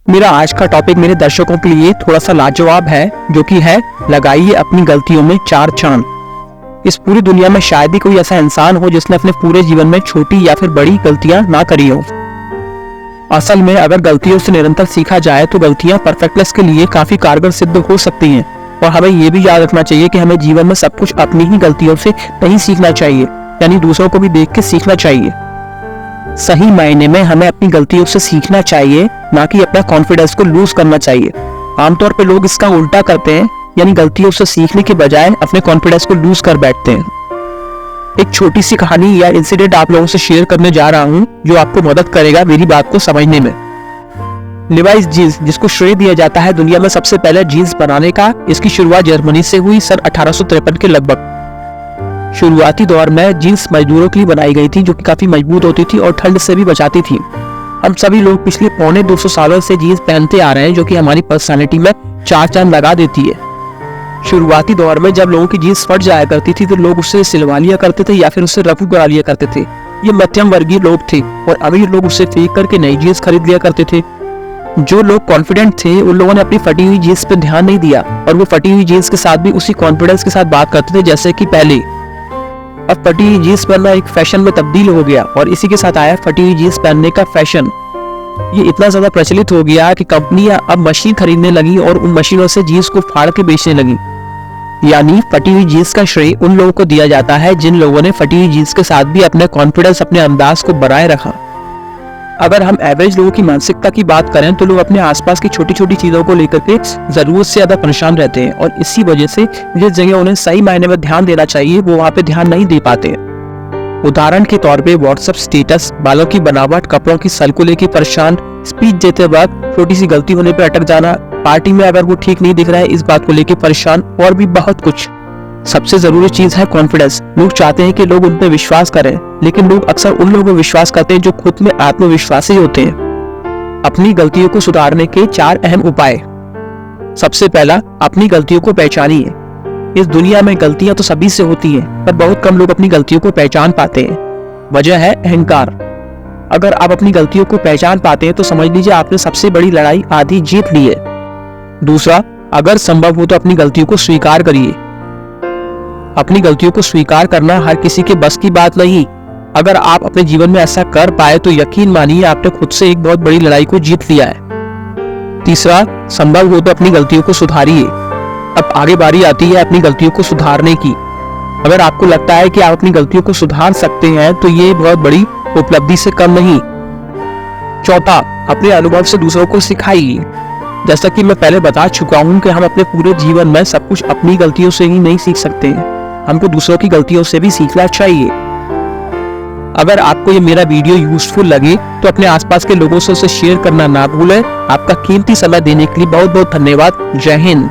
मेरा आज का टॉपिक मेरे दर्शकों के लिए थोड़ा सा लाजवाब है, जो कि है लगाइए अपनी गलतियों में 4 चांद। इस पूरी दुनिया में शायद ही कोई ऐसा इंसान हो जिसने अपने पूरे जीवन में छोटी या फिर बड़ी गलतियां ना करी हो। असल में अगर गलतियों से निरंतर सीखा जाए तो गलतियां परफेक्टनेस के लिए काफी कारगर सिद्ध हो सकती हैं। और हमें ये भी याद रखना चाहिए कि हमें जीवन में सब कुछ अपनी ही गलतियों से नहीं सीखना चाहिए, यानी दूसरों को भी देख के सीखना चाहिए। सही मायने में हमें अपनी गलतियों से सीखना चाहिए, ना कि अपना कॉन्फिडेंस को लूज करना चाहिए। आमतौर पे लोग इसका उल्टा करते हैं, यानी गलतियों से सीखने के बजाय अपने कॉन्फिडेंस को लूज कर बैठते हैं। एक छोटी सी कहानी या इंसिडेंट आप लोगों से शेयर करने जा रहा हूं, जो आपको मदद करेगा मेरी बात को समझने में। लिवाइस जीन्स, जिसको श्रेय दिया जाता है दुनिया में सबसे पहले जीन्स बनाने का, इसकी शुरुआत जर्मनी से हुई सन 1853 के लगभग। शुरुआती दौर में जीन्स मजदूरों के लिए बनाई गई थी, जो कि काफी मजबूत होती थी और ठंड से भी बचाती थी। हम सभी लोग पिछले 250 सालों से जीन्स पहनते आ रहे हैं, जो कि हमारी पर्सनालिटी में 4 चांद लगा देती है। शुरुआती दौर में जब लोगों की जीन्स फट जाया करती थी तो लोग उससे सिलवा लिया करते थे या फिर उससे रफू करा लिया करते थे। ये मध्यम वर्गीय लोग थे और अमीर लोग उससे फेंक करके नई जीन्स खरीद लिया करते थे। जो लोग कॉन्फिडेंट थे उन लोगों ने अपनी फटी हुई जीन्स पे ध्यान नहीं दिया और वो फटी हुई जीन्स के साथ भी उसी कॉन्फिडेंस के साथ बात करते थे जैसे कि पहले। अब फटी हुई जीन्स पहनना एक फैशन में तब्दील हो गया और इसी के साथ आया फटी हुई जीन्स पहनने का फैशन। ये इतना ज्यादा प्रचलित हो गया कि कंपनियां अब मशीन खरीदने लगी और उन मशीनों से जीन्स को फाड़ के बेचने लगी। यानी फटी हुई जीन्स का श्रेय उन लोगों को दिया जाता है जिन लोगों ने फटी हुई जीन्स के साथ भी अपने कॉन्फिडेंस, अपने अंदाज को बनाए रखा। अगर हम एवरेज लोगों की मानसिकता की बात करें तो लोग अपने आसपास की छोटी छोटी चीजों को लेकर के जरूरत से ज्यादा परेशान रहते हैं और इसी वजह से जिस जगह उन्हें सही मायने में ध्यान देना चाहिए वो वहाँ पे ध्यान नहीं दे पाते। उदाहरण के तौर पे व्हाट्सएप स्टेटस, बालों की बनावट, कपड़ों की सल को लेकर परेशान, स्पीच देते वक्त छोटी सी गलती होने पर अटक जाना, पार्टी में अगर वो ठीक नहीं दिख रहा है इस बात को लेकर परेशान, और भी बहुत कुछ। सबसे जरूरी चीज है कॉन्फिडेंस। लोग चाहते हैं कि लोग उन पर विश्वास करें, लेकिन लोग अक्सर उन लोगों पर विश्वास करते हैं जो खुद में आत्मविश्वासी होते हैं। अपनी गलतियों को सुधारने के 4 अहम उपाय। सबसे पहला, अपनी गलतियों को पहचानिए। इस दुनिया में गलतियां तो सभी से होती हैं, पर बहुत कम लोग अपनी गलतियों को पहचान पाते हैं। वजह है अहंकार। अगर आप अपनी गलतियों को पहचान पाते हैं तो समझ लीजिए आपने सबसे बड़ी लड़ाई आधी जीत ली है। दूसरा, अगर संभव हो तो अपनी गलतियों को स्वीकार करिए। अपनी गलतियों को स्वीकार करना हर किसी के बस की बात नहीं। अगर आप अपने जीवन में ऐसा कर पाए तो यकीन मानिए आपने खुद से एक बहुत बड़ी लड़ाई को जीत लिया है। तीसरा, संभव हो तो अपनी गलतियों को सुधारिए। अब आगे बारी आती है अपनी गलतियों को सुधारने की। अगर आपको लगता है कि आप अपनी गलतियों को सुधार सकते हैं तो ये बहुत बड़ी उपलब्धि से कम नहीं। चौथा, अपने अनुभव से दूसरों को सिखाइए। जैसा कि मैं पहले बता चुका हूं कि हम अपने पूरे जीवन में सब कुछ अपनी गलतियों से ही नहीं सीख सकते हैं, हमको दूसरों की गलतियों से भी सीखना चाहिए। अगर आपको ये मेरा वीडियो यूजफुल लगे तो अपने आसपास के लोगों से उसे शेयर करना ना भूलें। आपका कीमती समय देने के लिए बहुत बहुत धन्यवाद। जय हिंद।